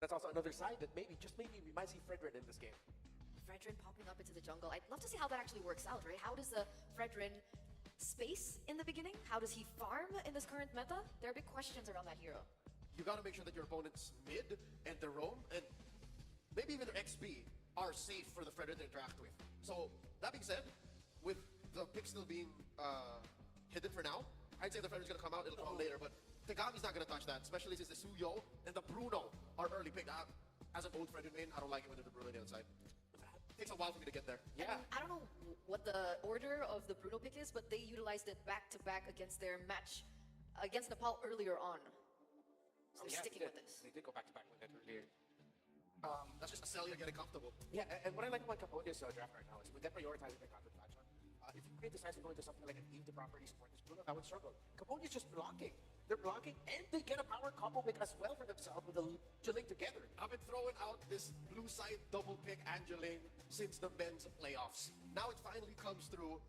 That's also another side that maybe, just maybe, we might see Fredrin in this game. Fredrin popping up into the jungle. I'd love to see how that actually works out, right? How does the Fredrin space in the beginning? How does he farm in this current meta? There are big questions around that hero. You gotta make sure that your opponent's mid and their roam and maybe even their XP are safe for the Fredrin to interact with. So that being said, with the pick still being hidden for now, I'd say the Fredrin's gonna come out, it'll come out later, but Tegami's not gonna touch that, especially since the Suyo and the Bruno are early picked up. As an old Fredrin main, I don't like it when there's a Bruno on the outside. It takes a while for me to get there. Yeah. I don't know what the order of the Bruno pick is, but they utilized it back-to-back against their match against Nepal earlier on. So they're sticking with this. They did go back-to-back with that earlier. That's just Acelia getting comfortable. Yeah, and what I like about Cambodia's draft right now is with them prioritizing their content matchup. If Ukraine decides to go into something like an Eve to properly support this Bruno, that would struggle. Cambodia's just blocking. They're blocking, and they get a power combo pick as well for themselves with the Angeling together. I've been throwing out this blue side double pick Angeling since the men's playoffs. Now it finally comes through.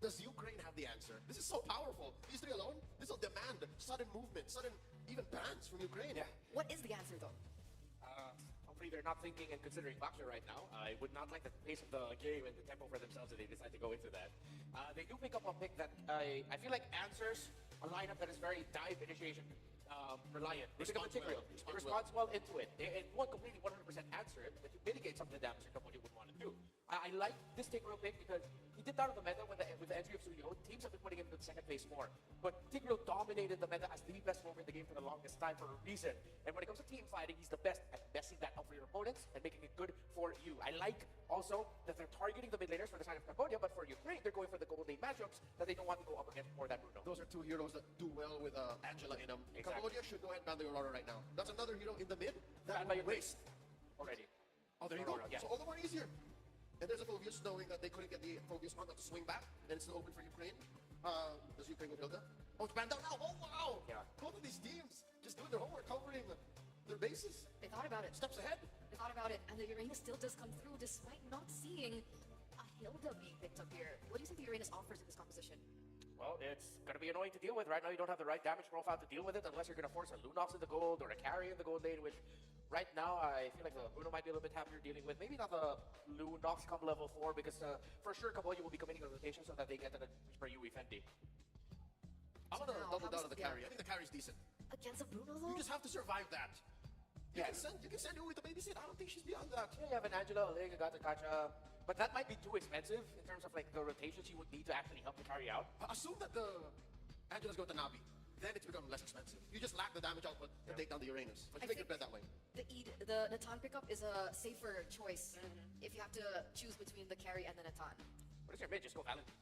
Does Ukraine have the answer? This is so powerful. These three alone, this will demand sudden movement, sudden even bans from Ukraine. Yeah. What is the answer, though? Hopefully they're not thinking and considering Boxer right now. I would not like the pace of the game and the tempo for themselves if they decide to go into that. They do pick up a pick that I feel like answers a lineup that is very dive initiation reliant. They Responds pick up a well. It responds well into it. It won't completely 100% answer it, but you mitigate some of the damage that Cambodia would want to do. I like this Tigreal pick because he did that on the meta with the entry of Suyo. Teams have been putting him into the second phase more. But Tigreal dominated the meta as the best rover in the game for the longest time for a reason. And when it comes to team fighting, he's the best at messing that up for your opponents and making it good for you. I like also that they're targeting the mid laners for the side of Cambodia, but for Ukraine, they're going for the gold lane matchups that they don't want to go up against more than Bruno. Those are two heroes that do well with Angela in them. Exactly. Cambodia should go ahead and ban the Aurora right now. That's another hero in the mid that Ban by your waste. Already. Oh, there you go. Aurora, yeah. So all the more easier. And there's a Phobius knowing that they couldn't get the Phobius on to swing back, and it's still open for Ukraine. Does Ukraine go Hilda? Oh, it's banned down now. Oh, wow. Yeah. Both of these teams just doing their homework, covering their bases. They thought about it. Steps ahead. They thought about it, and the Uranus still does come through despite not seeing a Hilda being picked up here. What do you think the Uranus offers in this composition? Well, it's going to be annoying to deal with. Right now, you don't have the right damage profile to deal with it unless you're going to force a Lunox in the gold or a carry in the gold lane, which right now I feel like the Bruno might be a little bit happier dealing with. Maybe not the Lunox come level 4 because for sure Cambodia will be committing a rotation so that they get to the Yui Fendi. I'm going to now, double how down does on the the- carry. I think the carry's decent. Against a Bruno, though? You just have to survive that. You Yeah. can send Yui to babysit. I don't think she's beyond that. Yeah, you have an Angela, a Lig, a Gata Kacha, but that might be too expensive in terms of like the rotations you would need to actually help the carry out. Assume that the Angela's going to Navi. Then it's become less expensive. You just lack the damage output to take down the Uranus. But you I make think your bet that way. the Natan pickup is a safer choice if you have to choose between the carry and the Natan. What is your mid? Just go Valentina?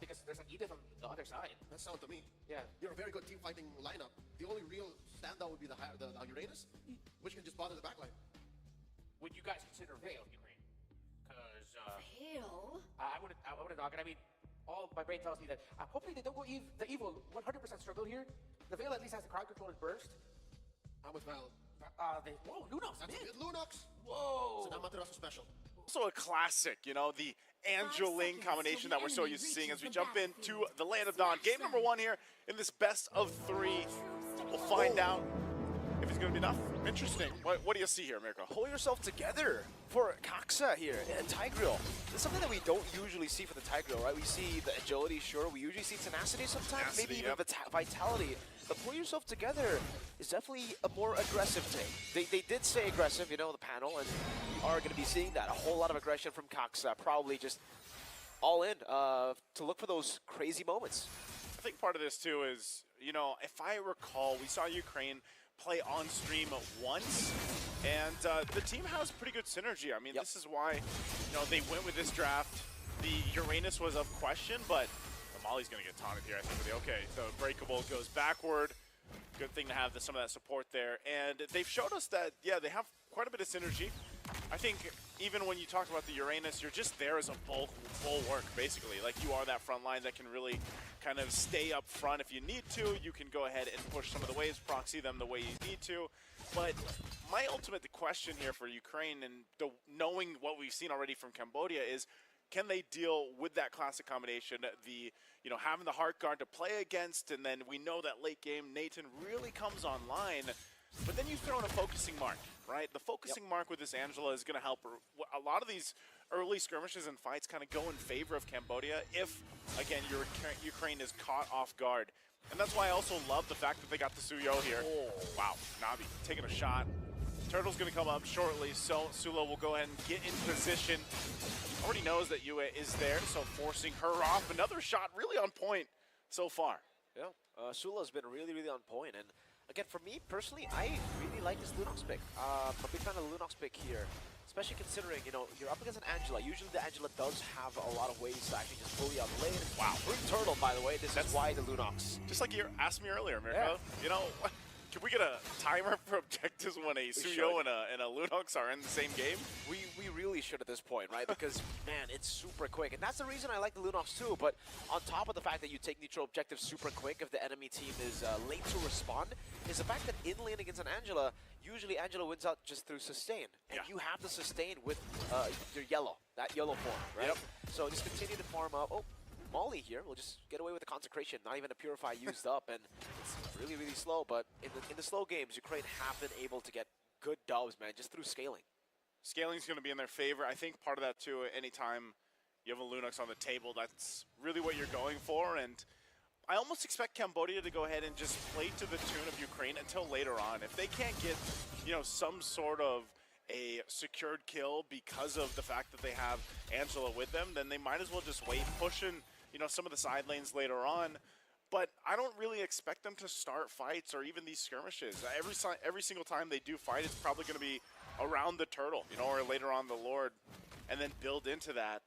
Because there's an Edith on the other side. That sounds to me. Yeah. You're a very good team fighting lineup. The only real standout would be the Uranus, which can just bother the backline. Would you guys consider Veil, Ukraine? Because Hail? I wouldn't knock it. I mean, all my brain tells me that hopefully they don't go the Evil 100% struggle here. The Veil at least has the crowd control and burst. I'm with Val. Whoa, Lunox, That's a mid. good Lunox. Whoa. So that Materasu special. Also a classic, you know, the Angeling combination that we're so used to seeing as we jump into the Land of Dawn. Game number 1 here in this best of 3. We'll find out if it's going to be enough. Interesting. What do you see here, Mirko? Pull yourself together for Kaksa here and Tigreal. This is something that we don't usually see for the Tigreal, right? We see the agility, sure. We usually see tenacity sometimes, Tenacity, maybe even yep. vitality. But pull yourself together is definitely a more aggressive take. They did say aggressive, you know, the panel, and we are going to be seeing that. A whole lot of aggression from Kaksa, probably just all in to look for those crazy moments. I think part of this too is, you know, if I recall, we saw Ukraine play on stream once, and the team has pretty good synergy. I mean, Yep. this is why, you know, they went with this draft. The Uranus was of question, but the Molly's going to get taunted here, I think. Okay, the breakable goes backward. Good thing to have some of that support there. And they've showed us that, yeah, they have quite a bit of synergy. I think even when you talk about the Uranus, you're just there as a bulwark, basically. Like, you are that front line that can really kind of stay up front if you need to. You can go ahead and push some of the waves, proxy them the way you need to. But my ultimate question here for Ukraine, and knowing what we've seen already from Cambodia, is can they deal with that classic combination, having the Heart Guard to play against, and then we know that late game Nathan really comes online, but then you throw in a focusing mark. right? The focusing mark with this Angela is going to help her. A lot of these early skirmishes and fights kind of go in favor of Cambodia if, again, Ukraine is caught off guard. And that's why I also love the fact that they got the Suyo here. Oh. Wow, Nabi taking a shot. Turtle's going to come up shortly, so Sula will go ahead and get in position. Already knows that Yue is there, so forcing her off. Another shot really on point so far. Yeah, Sula's been really, really on point. And again, for me personally, I really like this Lunox pick. I'm a big fan of the Lunox pick here, especially considering, you know, you're up against an Angela. Usually the Angela does have a lot of ways to actually just bully out the lane. Wow, free turtle, by the way. This is why the Lunox. Just like you asked me earlier, Mirko. Yeah. You know, can we get a timer for objectives when a Suyo and a Lunox are in the same game? We really should at this point, right? Because, man, it's super quick. And that's the reason I like the Lunox too. But on top of the fact that you take neutral objectives super quick if the enemy team is late to respond, is the fact that in lane against an Angela, usually Angela wins out just through sustain. And you have the sustain with your yellow, that yellow form, right? Yep. So just continue to farm up. Oh, Molly here will just get away with the consecration, not even a purify used up, and it's really, really slow. But in the slow games, Ukraine have been able to get good dubs, man, just through scaling. Scaling's going to be in their favor. I think part of that too, anytime you have a Lunox on the table, that's really what you're going for. And I almost expect Cambodia to go ahead and just play to the tune of Ukraine until later on. If they can't get, you know, some sort of a secured kill because of the fact that they have Angela with them, then they might as well just wait, pushing, you know, some of the side lanes later on. But I don't really expect them to start fights or even these skirmishes. Every single time they do fight, it's probably going to be around the turtle, you know, or later on the Lord, and then build into that.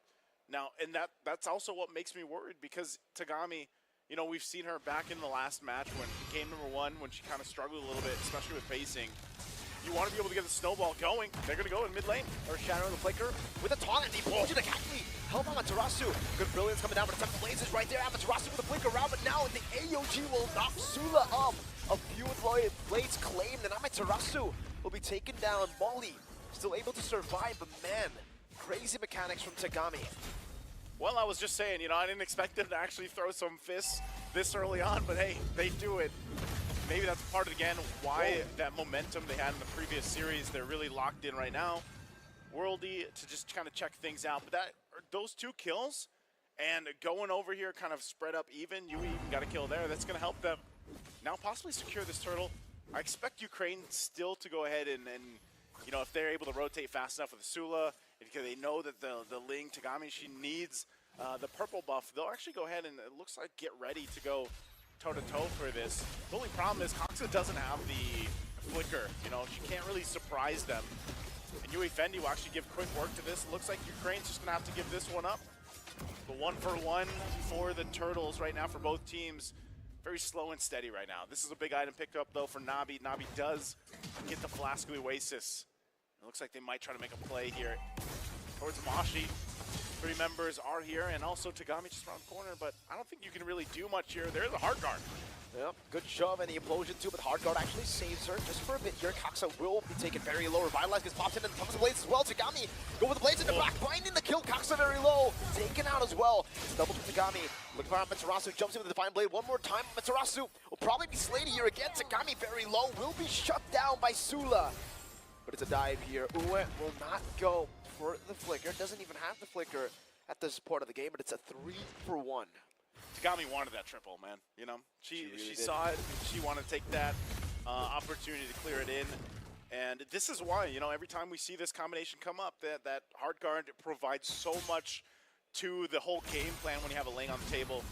Now, and that's also what makes me worried, because Tagami, you know, we've seen her back in the last match when game number 1, when she kind of struggled a little bit, especially with pacing. You want to be able to get the snowball going. They're going to go in mid lane. Or Shadow in the flicker with a taunt, and he pulls it exactly. Help on Amaterasu. Good brilliance coming down, but it's Blazes right there. Amaterasu with a flicker around, but now the AOG will knock Sula up. A few blades claimed, and Amaterasu will be taken down. Molly still able to survive, but man, crazy mechanics from Tagami. Well, I was just saying, you know, I didn't expect them to actually throw some fists this early on, but hey, they do it. Maybe that's part of, again, why that momentum they had in the previous series, they're really locked in right now. Worldy to just kind of check things out. But those 2 kills and going over here kind of spread up even, you even got a kill there. That's going to help them now possibly secure this turtle. I expect Ukraine still to go ahead and you know, if they're able to rotate fast enough with Sula, because they know that the Ling Tagami, she needs the purple buff, they'll actually go ahead and, it looks like, get ready to go toe-to-toe for this. The only problem is Coxa doesn't have the flicker. You know, she can't really surprise them. And Yue Fendi will actually give quick work to this. It looks like Ukraine's just going to have to give this one up. But 1-for-1 for the Turtles right now for both teams. Very slow and steady right now. This is a big item picked up, though, for Nabi. Nabi does get the Flask of the Oasis. It looks like they might try to make a play here towards Mashi. 3 members are here, and also Tagami just around the corner, but I don't think you can really do much here. There's a hard guard. Yep, good shove, and the implosion too, but hard guard actually saves her just for a bit here. Coxa will be taken very low. Revitalize gets popped in, and comes the blades as well. Tagami go with the blades in the back, finding the kill. Coxa very low, taken out as well. It's double to Tagami. Looking for Amaterasu, jumps in with the Divine Blade one more time. Amaterasu will probably be slated here again. Tagami very low, will be shut down by Sula. But it's a dive here. Uwe will not go for the flicker. Doesn't even have the flicker at the support of the game, but it's a 3-for-1. Tagami wanted that triple, man. You know, she really saw it. She wanted to take that opportunity to clear it in. And this is why, you know, every time we see this combination come up, that hard guard provides so much to the whole game plan when you have a lane on the table.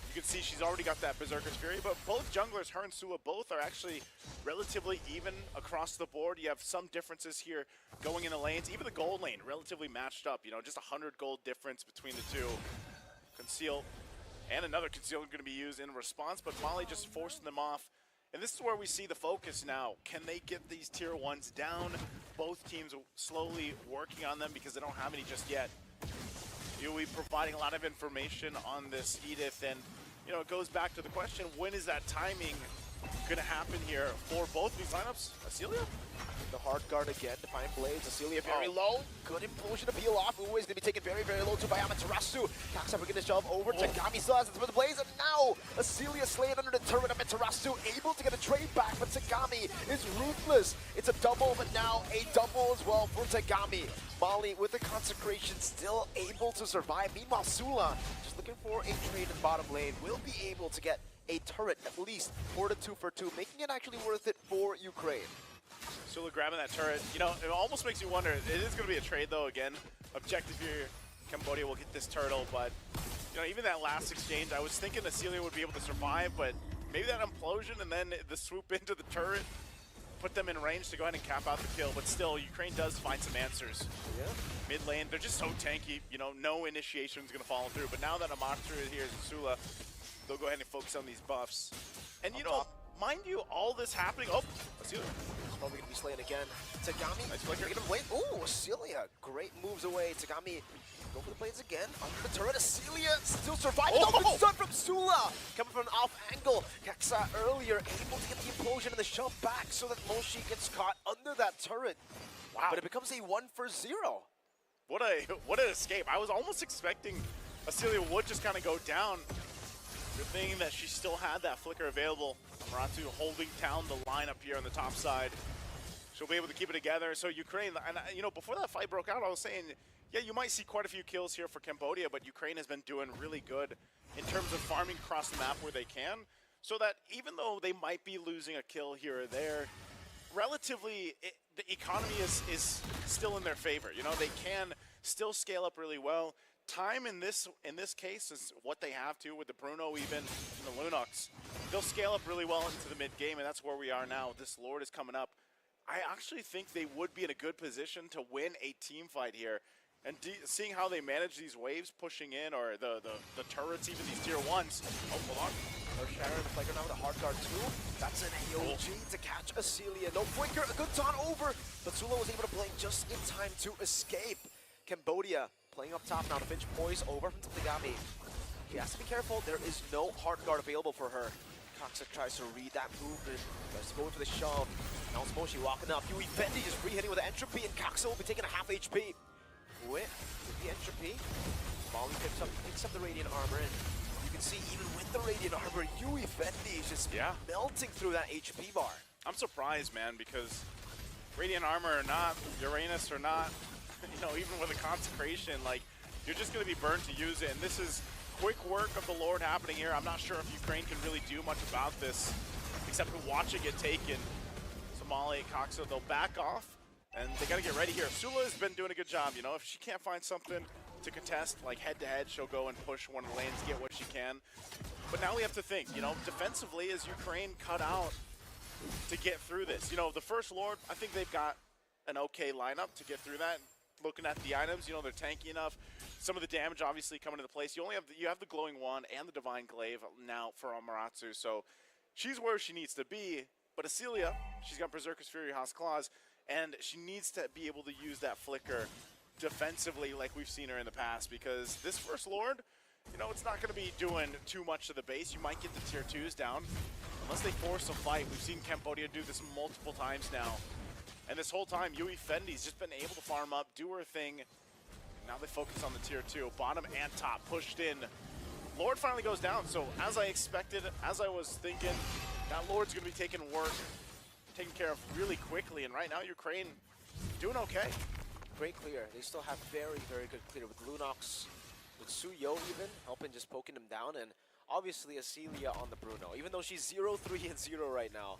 You can see she's already got that Berserker's Fury, but both junglers, her and Sula, both are actually relatively even across the board. You have some differences here going in the lanes. Even the gold lane, relatively matched up. You know, just 100 gold difference between the two. Conceal, and another Conceal going to be used in response, but Molly just forcing them off. And this is where we see the focus now. Can they get these tier 1s down? Both teams slowly working on them because they don't have any just yet. Yui providing a lot of information on this Edith, and you know, it goes back to the question, when is that timing going to happen here for both these lineups? Celia? The hard guard again, Defiant Blades, Cecilia very low. Good implosion to peel off. Uwe is going to be taken very, very low to by Amaterasu. Kaksa going to shove over. Tagami still has it with the Blaze, and now Cecilia slaying under the turret. Amaterasu able to get a trade back, but Tagami is ruthless. It's a double, but now a double as well for Tagami. Molly with the consecration still able to survive. Meanwhile, Sula just looking for a trade in bottom lane. Will be able to get a turret at least for the 2-for-2, making it actually worth it for Ukraine. Sula grabbing that turret. You know, it almost makes you wonder. It is going to be a trade, though, again. Objective here, Cambodia will get this turtle, but, you know, even that last exchange, I was thinking Celia would be able to survive, but maybe that implosion and then the swoop into the turret put them in range to go ahead and cap out the kill, but still, Ukraine does find some answers. Yeah. Mid lane, they're just so tanky, you know, no initiation is going to follow through, but now that Amaterasu is here, Sula, they'll go ahead and focus on these buffs. And, you know, mind you, all this happening, Celia. Probably going to be slain again. Tagami, nice flicker. Get him away. Ooh, Celia, great moves away. Tagami, go for the blades again. Under the turret, Celia still surviving. Oh, good stun from Sula. Coming from an off angle. Kaksa earlier, able to get the implosion and the shove back so that Moshi gets caught under that turret. Wow. But it becomes a 1-for-0. What an escape. I was almost expecting Celia would just kind of go down. Good thing that she still had that flicker available. Maratu holding down the line up here on the top side. She'll be able to keep it together. So Ukraine, and you know, before that fight broke out, I was saying, yeah, you might see quite a few kills here for Cambodia, but Ukraine has been doing really good in terms of farming across the map where they can. So that even though they might be losing a kill here or there, relatively, the economy is still in their favor. You know, they can still scale up really well. Time in this case is what they have to with the Bruno even and the Lunox. They'll scale up really well into the mid game, and that's where we are now. This Lord is coming up. I actually think they would be in a good position to win a team fight here. And seeing how they manage these waves pushing in, or the turrets, even these tier 1s. Oh, hold on. Sharon, the flanker now with a hard guard too. That's an AOG to catch Celia. No flicker, a good taunt over. But Sula was able to blink just in time to escape. Cambodia playing up top now to pinch poise over from Tagami. He has to be careful. There is no hard guard available for her. Kaksa tries to read that movement. Tries to go in for the shove. Now it's Moshi walking up. Yui Fendi just re-hitting with an entropy, and Kaksa will be taking a half HP. With the entropy, Molly picks up the radiant armor, and you can see even with the radiant armor, Yui Fendi is just melting through that HP bar. I'm surprised, man, because radiant armor or not, Uranus or not, you know, even with a consecration, like, you're just going to be burned to use it. And this is quick work of the Lord happening here. I'm not sure if Ukraine can really do much about this, except for watching it taken. Somali, Kaksa, they'll back off, and they got to get ready here. Sula has been doing a good job, you know. If she can't find something to contest, like head-to-head, she'll go and push one of the lanes, get what she can. But now we have to think, you know, defensively, is Ukraine cut out to get through this? You know, the First Lord, I think they've got an okay lineup to get through that. Looking at the items, you know, they're tanky enough. Some of the damage obviously coming into place. You have the glowing wand and the divine glaive now for Amaterasu, so she's where she needs to be. But Celia, she's got Berserker's Fury, House Claws, and she needs to be able to use that flicker defensively like we've seen her in the past, because this First Lord, you know, it's not going to be doing too much to the base. You might get the tier 2s down unless they force a fight. We've seen Cambodia do this multiple times now. And this whole time, Yui Fendi's just been able to farm up, do her thing. Now they focus on the tier 2. Bottom and top pushed in. Lord finally goes down. So as I expected, as I was thinking, that Lord's going to be taken care of really quickly. And right now, Ukraine doing okay. Great clear. They still have very, very good clear with Lunox, with Suyo even, helping just poking them down. And obviously, Celia on the Bruno, even though she's 0-3 and 0 right now.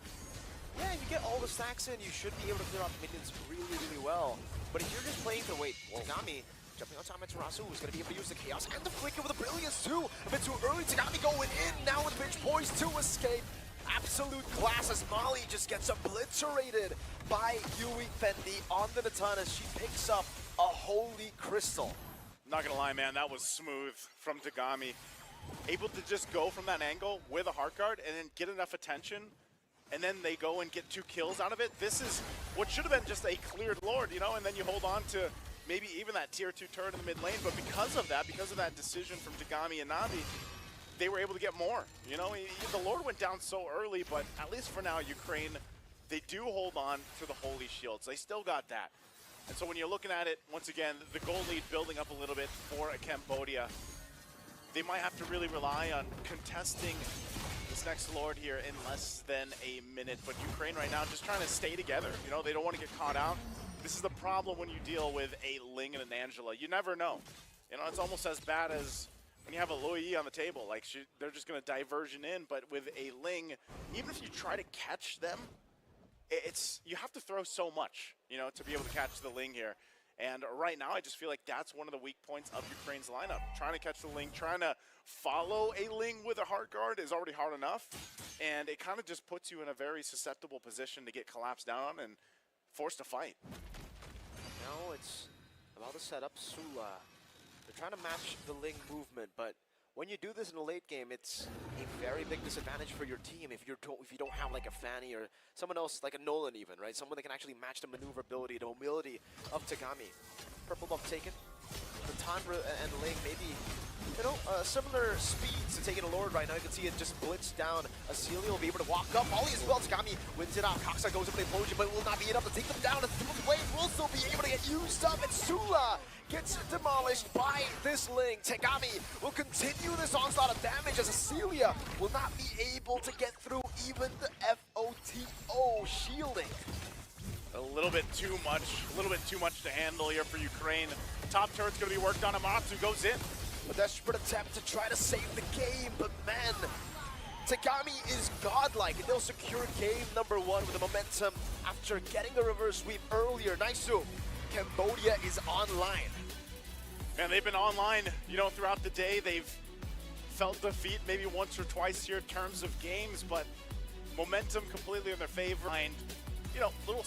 Yeah, you get all the stacks in, you should be able to clear out minions really, really well. But if you're just playing to wait, Tagami jumping on top of Amaterasu is going to be able to use the Chaos and the Flicker with the Brilliance too. A bit too early, Tagami going in, now with pitch poised to escape. Absolute class as Molly just gets obliterated by Yui Fendi on the Natan as she picks up a Holy Crystal. Not gonna lie, man, that was smooth from Tagami. Able to just go from that angle with a heart guard and then get enough attention, and then they go and get 2 kills out of it. This is what should have been just a cleared Lord, you know, and then you hold on to maybe even that tier 2 turret in the mid lane, but because of that decision from Tagami and Navi, they were able to get more. You know, the Lord went down so early, but at least for now, Ukraine, they do hold on to the Holy Shields. They still got that. And so when you're looking at it, once again, the goal lead building up a little bit for a Cambodia, they might have to really rely on contesting this next Lord here in less than a minute. But Ukraine right now just trying to stay together. You know, they don't want to get caught out. This is the problem when you deal with a Ling and an Angela. You never know. You know, it's almost as bad as when you have a Loyi on the table. Like, they're just going to diversion in. But with a Ling, even if you try to catch them, you have to throw so much, you know, to be able to catch the Ling here. And right now, I just feel like that's one of the weak points of Ukraine's lineup. Trying to catch the Ling, trying to follow a Ling with a hard guard is already hard enough. And it kind of just puts you in a very susceptible position to get collapsed down and forced to fight. Now it's about to set up Sula. They're trying to match the Ling movement, but when you do this in a late game, it's a very big disadvantage for your team if you don't have like a Fanny or someone else like a Nolan even, right? Someone that can actually match the maneuverability, the mobility of Tagami. Purple buff taken. The Tundra and Ling maybe, you know, similar speeds to taking a Lord right now. You can see it just blitz down. Acelia will be able to walk up. Ollie as well. Tagami wins it out. Kaksa goes up with the implosion, but it will not be enough to take them down. And the wave will still be able to get used up. And Sula gets demolished by this Ling. Tagami will continue this onslaught of damage as Acelia will not be able to get through even the FOTO shielding. A little bit too much to handle here for Ukraine. Top turret's going to be worked on. Amatsu goes in. A desperate attempt to try to save the game, but man, Tagami is godlike, and they'll secure game number 1 with the momentum after getting the reverse sweep earlier. Naisu, Cambodia is online. Man, they've been online, you know, throughout the day. They've felt defeat maybe once or twice here in terms of games, but momentum completely in their favor. And, you know, little